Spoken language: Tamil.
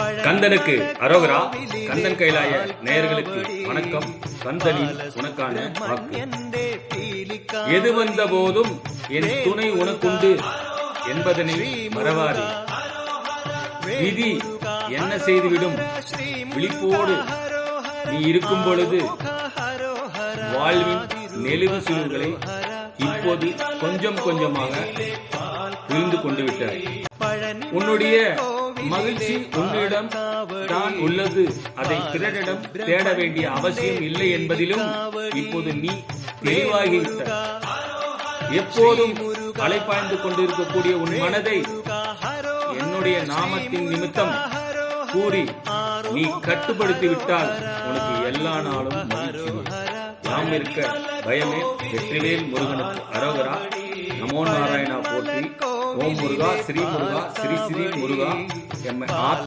கந்தனுக்கு அரோகரா. கந்தன் கைலாய நேயர்களுக்கு வணக்கம். கந்தனின் உனக்கான வாக்கு. எது வந்த போதும் என் துணை உனக்குண்டு என்பதனை மறவாதே. விதி என்ன செய்துவிடும் விழிப்போடு நீ இருக்கும் பொழுது வாழ்வின் நெளிவு சுழுவுகளை இப்போது கொஞ்சம் கொஞ்சமாக புரிந்து கொண்டு விட்டாய். உன்னுடைய மகிழ்ச்சி உன்னிடம் தான் உள்ளது. அதை பிறரிடம் தேட வேண்டிய அவசியம் இல்லை என்பதிலும் இப்போது நீ தெளிவாகிவிட்டாய். எப்போதும் அலைப்பாய்ந்து கொண்டிருக்கக்கூடிய உன் மனதை என்னுடைய நாமத்தின் நிமித்தம் கூறி நீ கட்டுப்படுத்தி விட்டால் உனக்கு எல்லா நாளும் மகிழ்ச்சி. யாம் இருக்க பயமே. வெற்றிவேல் முருகனுக்கு அரோகரா. நமோ நாராயணா போற்றி. ஓம் முருகா, ஸ்ரீ முருகா, ஸ்ரீ ஸ்ரீ முருகா. எம்மை